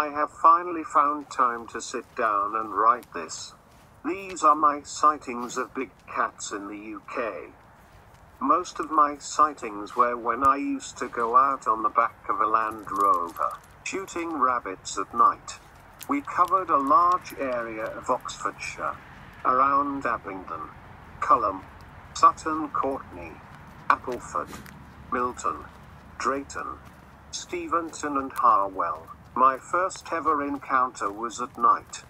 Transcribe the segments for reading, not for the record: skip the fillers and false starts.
I have finally found time to sit down and write this. These are my sightings of big cats in the UK. Most of my sightings were when I used to go out on the back of a Land Rover, shooting rabbits at night. We covered a large area of Oxfordshire, around Abingdon, Culham, Sutton Courtenay, Appleford, Milton, Drayton, Steventon and Harwell. My first ever encounter was at night.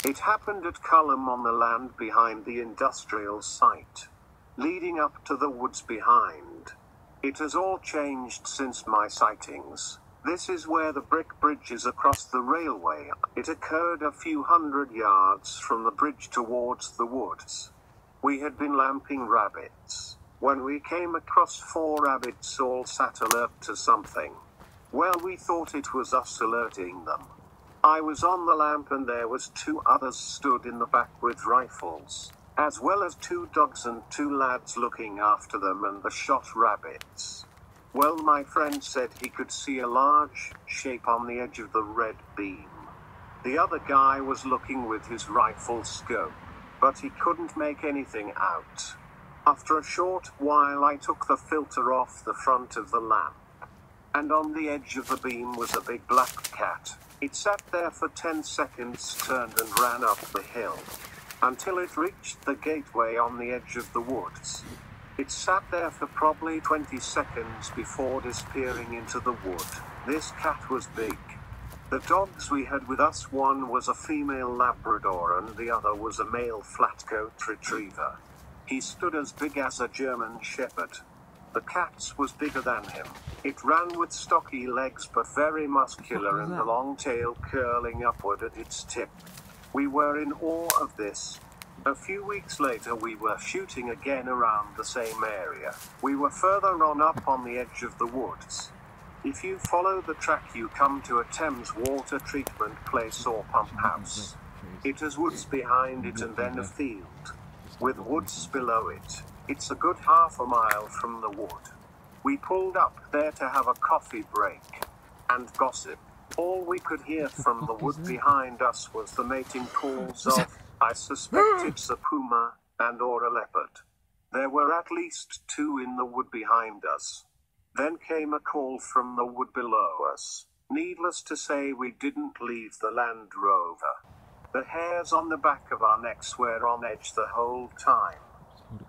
It happened at Culham on the land behind the industrial site, leading up to the woods behind. It has all changed since my sightings. This is where the brick bridge is across the railway. It occurred a few hundred yards from the bridge towards the woods. We had been lamping rabbits when we came across 4 rabbits all sat alert to something. Well, we thought it was us alerting them. I was on the lamp and there was 2 others stood in the back with rifles, as well as 2 dogs and 2 lads looking after them and the shot rabbits. Well, my friend said he could see a large shape on the edge of the red beam. The other guy was looking with his rifle scope, but he couldn't make anything out. After a short while I took the filter off the front of the lamp, and on the edge of the beam was a big black cat. It sat there for 10 seconds, turned and ran up the hill, until it reached the gateway on the edge of the woods. It sat there for probably 20 seconds before disappearing into the wood. This cat was big. The dogs we had with us, one was a female Labrador and the other was a male flatcoat retriever. He stood as big as a German Shepherd. The cat's was bigger than him. It ran with stocky legs but very muscular and the long tail curling upward at its tip. We were in awe of this. A few weeks later we were shooting again around the same area. We were further up on the edge of the woods. If you follow the track you come to a Thames water treatment place or pump house. It has woods behind it and then a field, with woods below it. It's a good half a mile from the wood. We pulled up there to have a coffee break and gossip. All we could hear from the wood behind us was the mating calls of, I suspect it's a puma and or a leopard. There were at least 2 in the wood behind us. Then came a call from the wood below us. Needless to say, we didn't leave the Land Rover. The hairs on the back of our necks were on edge the whole time.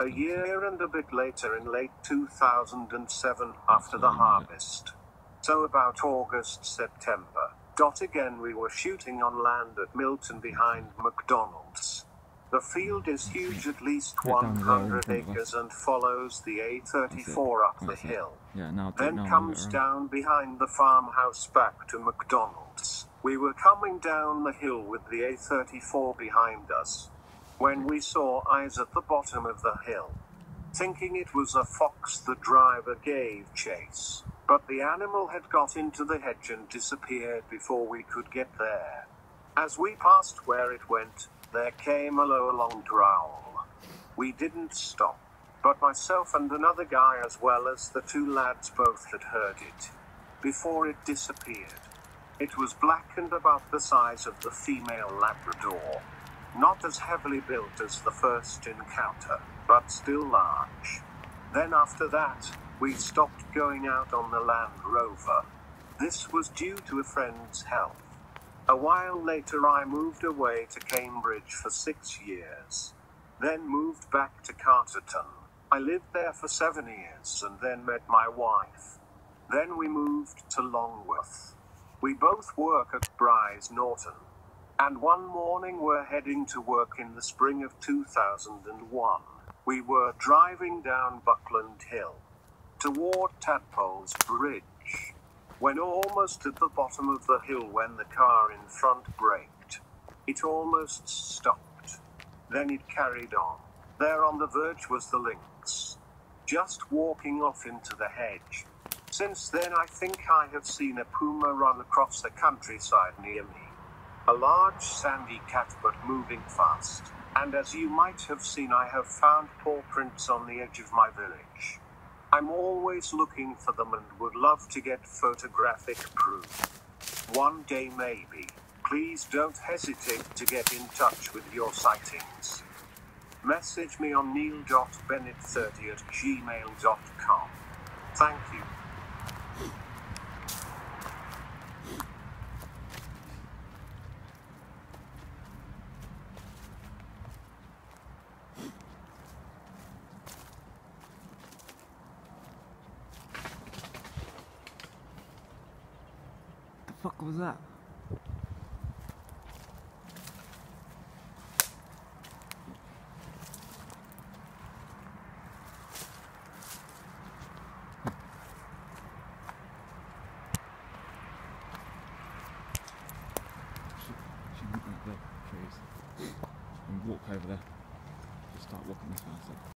A year and a bit later, in late 2007, after the harvest, so about August, September, again we were shooting on land at Milton behind McDonald's. The field is huge, at least 100 acres, and follows the A34 up the hill. Then comes down behind the farmhouse back to McDonald's. We were coming down the hill with the A34 behind us, when we saw eyes at the bottom of the hill. Thinking it was a fox, the driver gave chase, but the animal had got into the hedge and disappeared before we could get there. As we passed where it went, there came a low, long growl. We didn't stop, but myself and another guy, as well as the 2 lads, both had heard it before it disappeared. It was black and about the size of the female Labrador. Not as heavily built as the first encounter, but still large. Then after that, we stopped going out on the Land Rover. This was due to a friend's health. A while later I moved away to Cambridge for 6 years. Then moved back to Carterton. I lived there for 7 years and then met my wife. Then we moved to Longworth. We both work at Bryce Norton. And one morning we're heading to work in the spring of 2001. We were driving down Buckland Hill toward Tadpole's Bridge, when almost at the bottom of the hill when the car in front braked. It almost stopped. Then it carried on. There on the verge was the lynx, just walking off into the hedge. Since then I think I have seen a puma run across the countryside near me. A large sandy cat, but moving fast. And as you might have seen, I have found paw prints on the edge of my village. I'm always looking for them and would love to get photographic proof. One day maybe. Please don't hesitate to get in touch with your sightings. Message me on neil.bennett30@gmail.com. Thank you. The fuck was that? She went like the trees and walk over there. Just start walking this way.